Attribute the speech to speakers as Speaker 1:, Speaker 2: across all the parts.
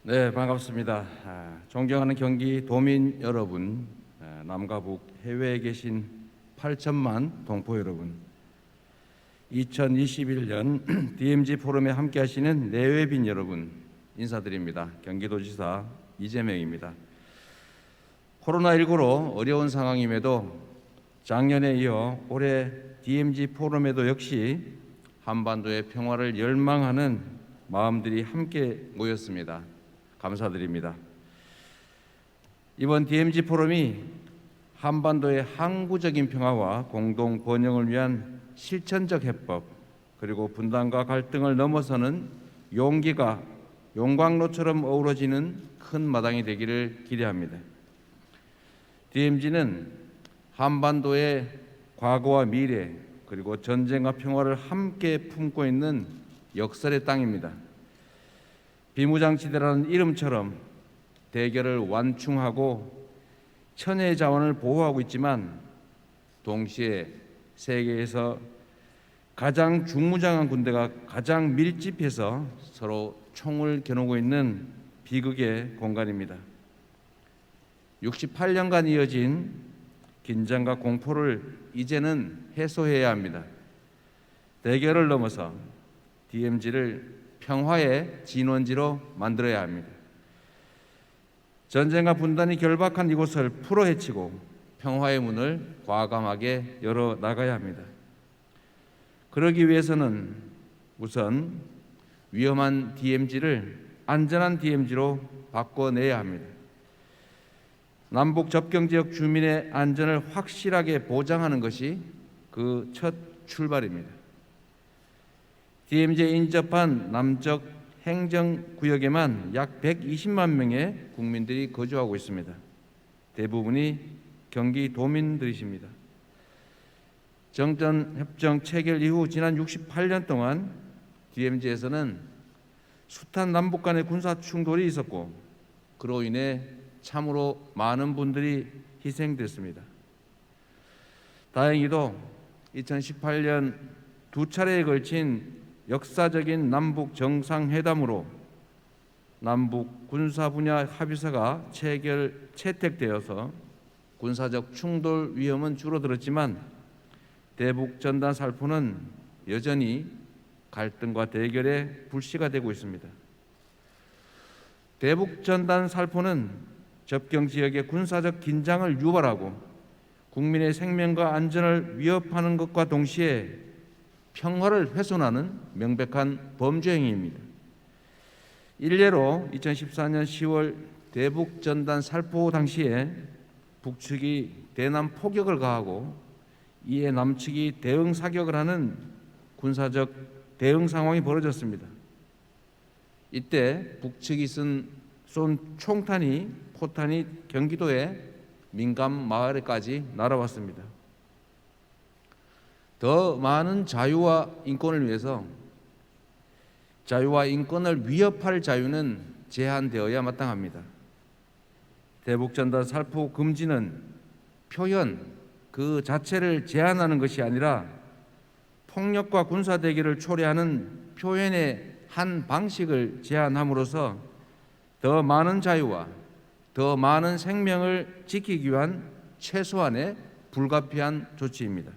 Speaker 1: 네, 반갑습니다. 존경하는 경기 도민 여러분, 남과 북 해외에 계신 8천만 동포 여러분, 2021년 DMZ 포럼에 함께 하시는 내외빈 여러분 인사드립니다. 경기도지사 이재명입니다. 코로나19로 어려운 상황임에도 작년에 이어 올해 DMZ 포럼에도 역시 한반도의 평화를 열망하는 마음들이 함께 모였습니다. 감사드립니다. 이번 DMZ 포럼이 한반도의 항구적인 평화와 공동 번영을 위한 실천적 해법, 그리고 분단과 갈등을 넘어서는 용기가 용광로처럼 어우러지는 큰 마당이 되기를 기대합니다. DMZ는 한반도의 과거와 미래, 그리고 전쟁과 평화를 함께 품고 있는 역설의 땅입니다. 비무장지대라는 이름처럼 대결을 완충하고 천혜의 자원을 보호하고 있지만, 동시에 세계에서 가장 중무장한 군대가 가장 밀집해서 서로 총을 겨누고 있는 비극의 공간입니다. 68년간 이어진 긴장과 공포를 이제는 해소해야 합니다. 대결을 넘어서 DMZ를 평화의 진원지로 만들어야 합니다. 전쟁과 분단이 결박한 이곳을 풀어헤치고 평화의 문을 과감하게 열어나가야 합니다. 그러기 위해서는 우선 위험한 DMZ를 안전한 DMZ로 바꿔내야 합니다. 남북 접경지역 주민의 안전을 확실하게 보장하는 것이 그 첫 출발입니다. DMZ에 인접한 남쪽 행정구역에만 약 120만 명의 국민들이 거주하고 있습니다. 대부분이 경기도민들이십니다. 정전협정 체결 이후 지난 68년 동안 DMZ에서는 숱한 남북 간의 군사 충돌이 있었고, 그로 인해 참으로 많은 분들이 희생됐습니다. 다행히도 2018년 두 차례에 걸친 역사적인 남북 정상회담으로 남북 군사 분야 합의서가 채택되어서 군사적 충돌 위험은 줄어들었지만, 대북 전단 살포는 여전히 갈등과 대결의 불씨가 되고 있습니다. 대북 전단 살포는 접경 지역의 군사적 긴장을 유발하고 국민의 생명과 안전을 위협하는 것과 동시에 평화를 훼손하는 명백한 범죄 행위입니다. 일례로 2014년 10월 대북 전단 살포 당시에 북측이 대남 포격을 가하고 이에 남측이 대응 사격을 하는 군사적 대응 상황이 벌어졌습니다. 이때 북측이 쏜 총탄이 포탄이 경기도의 민감 마을에까지 날아왔습니다. 더 많은 자유와 인권을 위해서 자유와 인권을 위협할 자유는 제한되어야 마땅합니다. 대북전단 살포 금지는 표현 그 자체를 제한하는 것이 아니라 폭력과 군사 대결을 초래하는 표현의 한 방식을 제한함으로써 더 많은 자유와 더 많은 생명을 지키기 위한 최소한의 불가피한 조치입니다.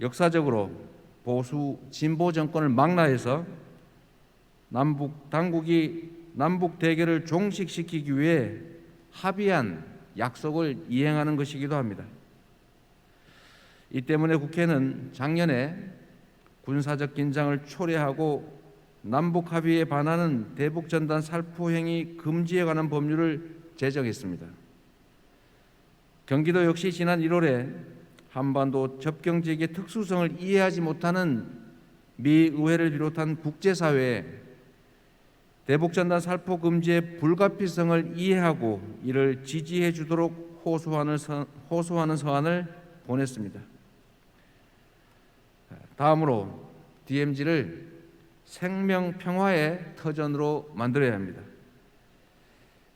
Speaker 1: 역사적으로 보수 진보 정권을 망라해서 남북 당국이 남북 대결을 종식시키기 위해 합의한 약속을 이행하는 것이기도 합니다. 이 때문에 국회는 작년에 군사적 긴장을 초래하고 남북 합의에 반하는 대북 전단 살포 행위 금지에 관한 법률을 제정했습니다. 경기도 역시 지난 1월에 한반도 접경 지역의 특수성을 이해하지 못하는 미 의회를 비롯한 국제사회에 대북전단 살포 금지의 불가피성을 이해하고 이를 지지해 주도록 호소하는 서한을 보냈습니다. 다음으로 DMZ를 생명 평화의 터전으로 만들어야 합니다.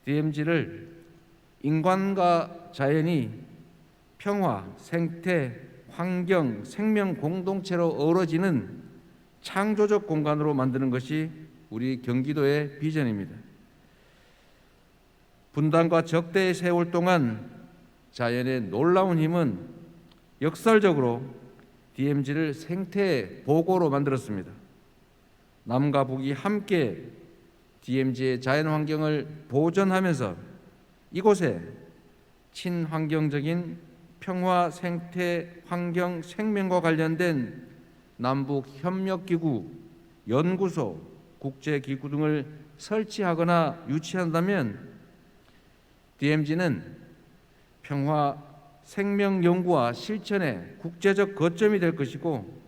Speaker 1: DMZ를 인간과 자연이 평화, 생태, 환경, 생명 공동체로 어우러지는 창조적 공간으로 만드는 것이 우리 경기도의 비전입니다. 분단과 적대의 세월 동안 자연의 놀라운 힘은 역설적으로 DMZ를 생태 보고로 만들었습니다. 남과 북이 함께 DMZ의 자연 환경을 보존하면서 이곳에 친환경적인 평화 생태 환경 생명과 관련된 남북 협력기구, 연구소, 국제기구 등을 설치하거나 유치한다면 DMZ는 평화 생명 연구와 실천의 국제적 거점이 될 것이고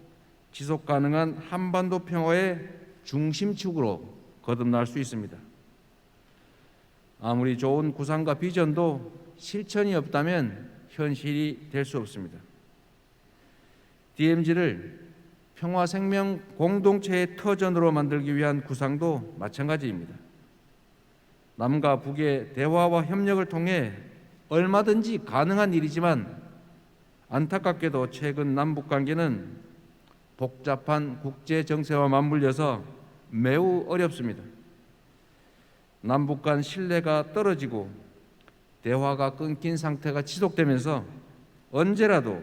Speaker 1: 지속 가능한 한반도 평화의 중심축으로 거듭날 수 있습니다. 아무리 좋은 구상과 비전도 실천이 없다면 현실이 될 수 없습니다. DMZ를 평화 생명 공동체의 터전으로 만들기 위한 구상도 마찬가지입니다. 남과 북의 대화와 협력을 통해 얼마든지 가능한 일이지만 안타깝게도 최근 남북 관계는 복잡한 국제 정세와 맞물려서 매우 어렵습니다. 남북 간 신뢰가 떨어지고 대화가 끊긴 상태가 지속되면서 언제라도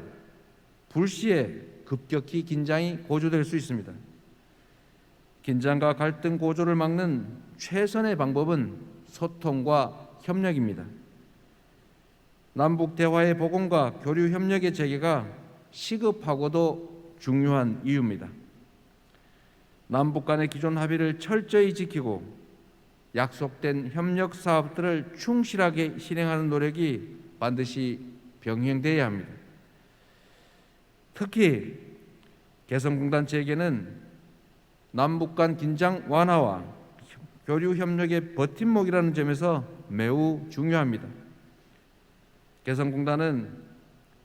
Speaker 1: 불시에 급격히 긴장이 고조될 수 있습니다. 긴장과 갈등 고조를 막는 최선의 방법은 소통과 협력입니다. 남북 대화의 복원과 교류 협력의 재개가 시급하고도 중요한 이유입니다. 남북 간의 기존 합의를 철저히 지키고 약속된 협력 사업들을 충실하게 실행하는 노력이 반드시 병행돼야 합니다. 특히 개성공단 재개는 남북 간 긴장 완화와 교류 협력의 버팀목이라는 점에서 매우 중요합니다. 개성공단은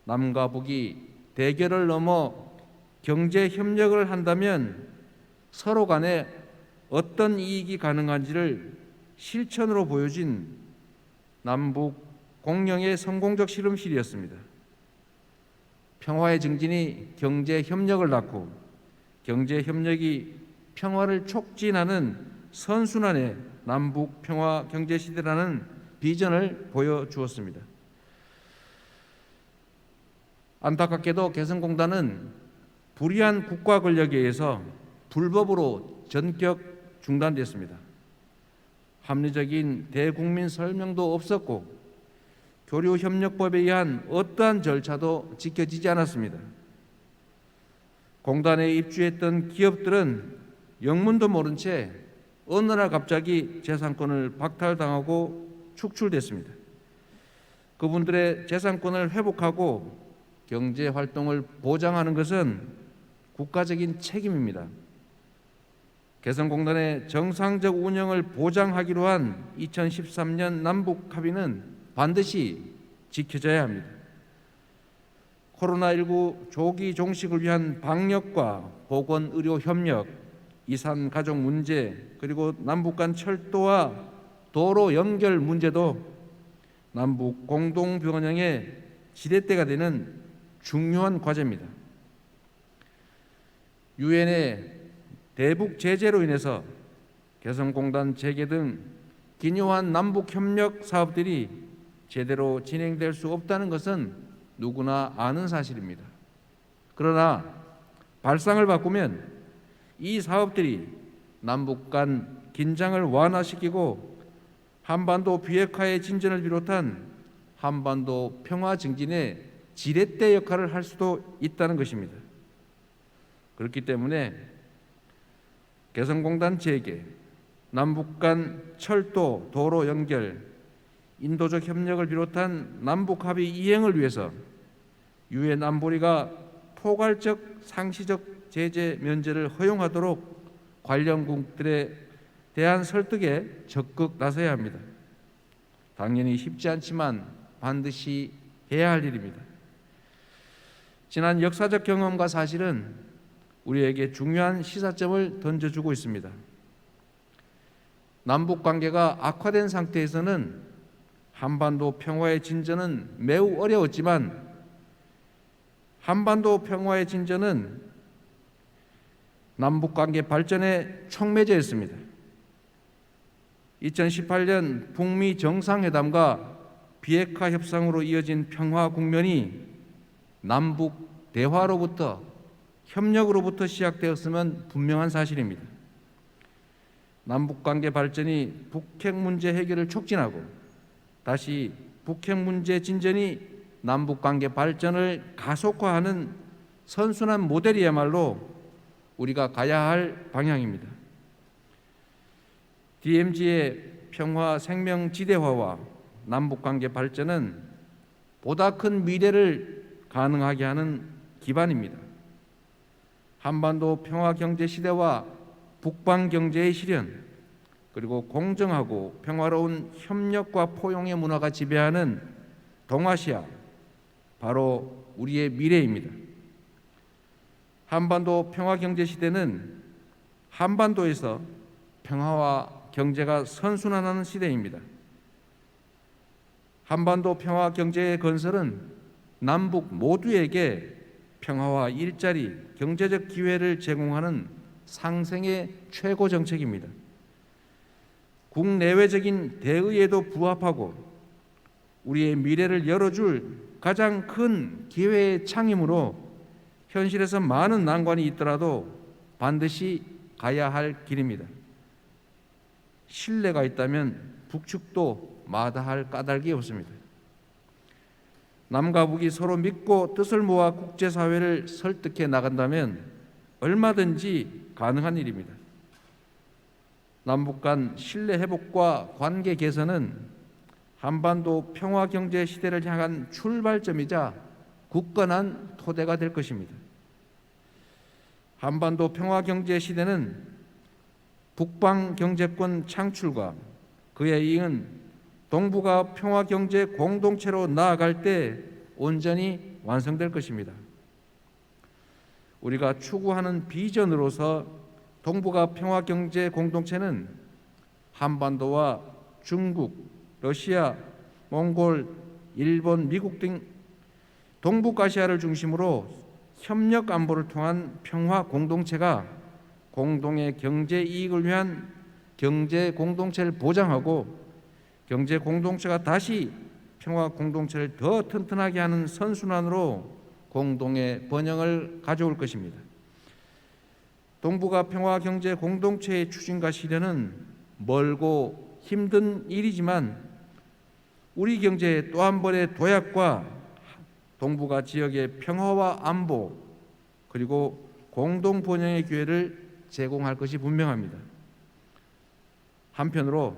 Speaker 1: 남과 북이 대결을 넘어 경제 협력을 한다면 서로 간에 어떤 이익이 가능한지를 실천으로 보여진 남북 공영의 성공적 실험실이었습니다. 평화의 증진이 경제 협력을 낳고 경제 협력이 평화를 촉진하는 선순환의 남북 평화 경제 시대라는 비전을 보여주었습니다. 안타깝게도 개성공단은 불의한 국가 권력에 의해서 불법으로 전격 중단됐습니다. 합리적인 대국민 설명도 없었고 교류협력법에 의한 어떠한 절차도 지켜지지 않았습니다. 공단에 입주했던 기업들은 영문도 모른 채 어느 날 갑자기 재산권을 박탈당하고 축출됐습니다. 그분들의 재산권을 회복하고 경제 활동을 보장하는 것은 국가적인 책임입니다. 개성공단의 정상적 운영을 보장하기로 한 2013년 남북 합의는 반드시 지켜져야 합니다. 코로나19 조기 종식을 위한 방역과 보건의료 협력, 이산 가족 문제, 그리고 남북 간 철도와 도로 연결 문제도 남북 공동 병행의 지렛대가 되는 중요한 과제입니다. 유엔의 대북 제재로 인해서 개성공단 재개 등 기묘한 남북 협력 사업들이 제대로 진행될 수 없다는 것은 누구나 아는 사실입니다. 그러나 발상을 바꾸면 이 사업들이 남북 간 긴장을 완화시키고 한반도 비핵화의 진전을 비롯한 한반도 평화 증진의 지렛대 역할을 할 수도 있다는 것입니다. 그렇기 때문에 개성공단 재개, 남북 간 철도, 도로 연결, 인도적 협력을 비롯한 남북 합의 이행을 위해서 유엔 안보리가 포괄적 상시적 제재 면제를 허용하도록 관련국들에 대한 설득에 적극 나서야 합니다. 당연히 쉽지 않지만 반드시 해야 할 일입니다. 지난 역사적 경험과 사실은 우리에게 중요한 시사점을 던져주고 있습니다. 남북 관계가 악화된 상태에서는 한반도 평화의 진전은 매우 어려웠지만 한반도 평화의 진전은 남북 관계 발전의 촉매제였습니다. 2018년 북미 정상회담과 비핵화 협상으로 이어진 평화 국면이 남북 대화로부터 협력으로부터 시작되었으면 분명한 사실입니다. 남북관계 발전이 북핵 문제 해결을 촉진하고 다시 북핵 문제 진전이 남북관계 발전을 가속화하는 선순환 모델이야말로 우리가 가야 할 방향입니다. DMZ의 평화 생명지대화와 남북관계 발전은 보다 큰 미래를 가능하게 하는 기반입니다. 한반도 평화경제 시대와 북방경제의 실현, 그리고 공정하고 평화로운 협력과 포용의 문화가 지배하는 동아시아, 바로 우리의 미래입니다. 한반도 평화경제 시대는 한반도에서 평화와 경제가 선순환하는 시대입니다. 한반도 평화경제의 건설은 남북 모두에게 평화와 일자리, 경제적 기회를 제공하는 상생의 최고 정책입니다. 국내외적인 대의에도 부합하고 우리의 미래를 열어줄 가장 큰 기회의 창이므로 현실에서 많은 난관이 있더라도 반드시 가야 할 길입니다. 신뢰가 있다면 북측도 마다할 까닭이 없습니다. 남과 북이 서로 믿고 뜻을 모아 국제사회를 설득해 나간다면 얼마든지 가능한 일입니다. 남북 간 신뢰 회복과 관계 개선은 한반도 평화 경제 시대를 향한 출발점이자 굳건한 토대가 될 것입니다. 한반도 평화 경제 시대는 북방 경제권 창출과 그에 이은 동북아 평화 경제 공동체로 나아갈 때 온전히 완성될 것입니다. 우리가 추구하는 비전으로서 동북아 평화 경제 공동체는 한반도와 중국, 러시아, 몽골, 일본, 미국 등 동북아시아를 중심으로 협력 안보를 통한 평화 공동체가 공동의 경제 이익을 위한 경제 공동체를 보장하고 경제 공동체가 다시 평화 공동체를 더 튼튼하게 하는 선순환으로 공동의 번영을 가져올 것입니다. 동북아 평화 경제 공동체의 추진과 실현은 멀고 힘든 일이지만 우리 경제의 또 한 번의 도약과 동북아 지역의 평화와 안보 그리고 공동 번영의 기회를 제공할 것이 분명합니다. 한편으로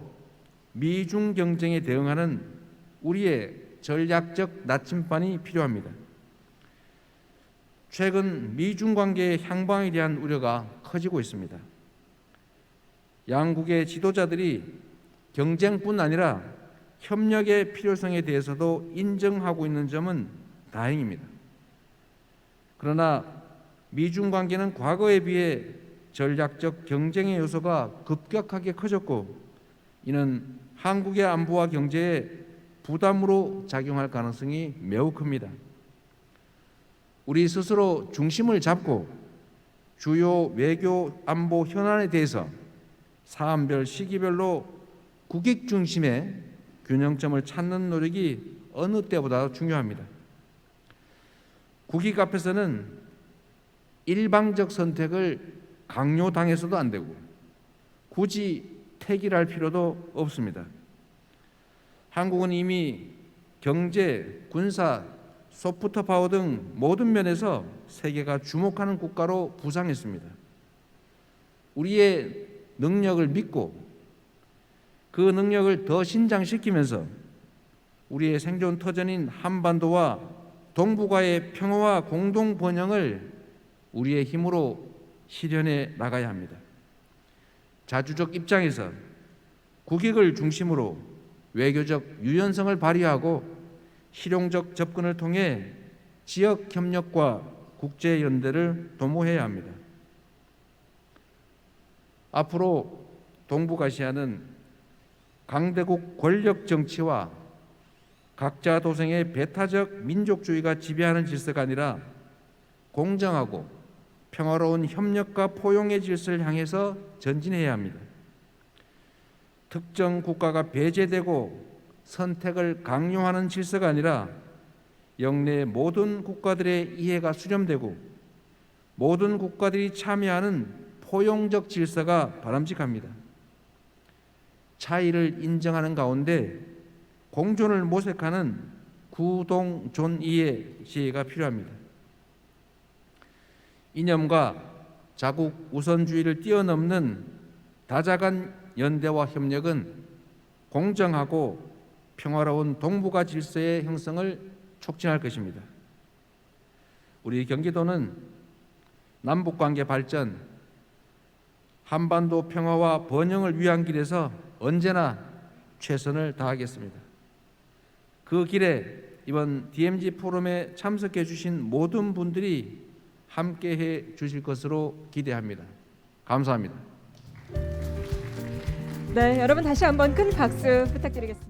Speaker 1: 미중 경쟁에 대응하는 우리의 전략적 나침반이 필요합니다. 최근 미중 관계의 향방에 대한 우려가 커지고 있습니다. 양국의 지도자들이 경쟁뿐 아니라 협력의 필요성에 대해서도 인정하고 있는 점은 다행입니다. 그러나 미중 관계는 과거에 비해 전략적 경쟁의 요소가 급격하게 커졌고 이는 한국의 안보와 경제에 부담으로 작용할 가능성이 매우 큽니다. 우리 스스로 중심을 잡고 주요 외교 안보 현안에 대해서 사안별 시기별로 국익 중심의 균형점을 찾는 노력이 어느 때보다 중요합니다. 국익 앞에서는 일방적 선택을 강요당해서도 안 되고 굳이 택일할 필요도 없습니다. 한국은 이미 경제, 군사, 소프트 파워 등 모든 면에서 세계가 주목하는 국가로 부상했습니다. 우리의 능력을 믿고 그 능력을 더 신장시키면서 우리의 생존 터전인 한반도와 동북아의 평화와 공동 번영을 우리의 힘으로 실현해 나가야 합니다. 자주적 입장에서 국익을 중심으로 외교적 유연성을 발휘하고 실용적 접근을 통해 지역 협력과 국제 연대를 도모해야 합니다. 앞으로 동북아시아는 강대국 권력 정치와 각자 도생의 배타적 민족주의가 지배하는 질서가 아니라 공정하고 평화로운 협력과 포용의 질서를 향해서 전진해야 합니다. 특정 국가가 배제되고 선택을 강요하는 질서가 아니라 영내 모든 국가들의 이해가 수렴되고 모든 국가들이 참여하는 포용적 질서가 바람직합니다. 차이를 인정하는 가운데 공존을 모색하는 구동존이의 시혜가 필요합니다. 이념과 자국 우선주의를 뛰어넘는 다자간 연대와 협력은 공정하고 평화로운 동북아 질서의 형성을 촉진할 것입니다. 우리 경기도는 남북관계 발전, 한반도 평화와 번영을 위한 길에서 언제나 최선을 다하겠습니다. 그 길에 이번 DMZ 포럼에 참석해 주신 모든 분들이 함께해 주실 것으로 기대합니다. 감사합니다.
Speaker 2: 네, 여러분 다시 한번 큰 박수 부탁드리겠습니다.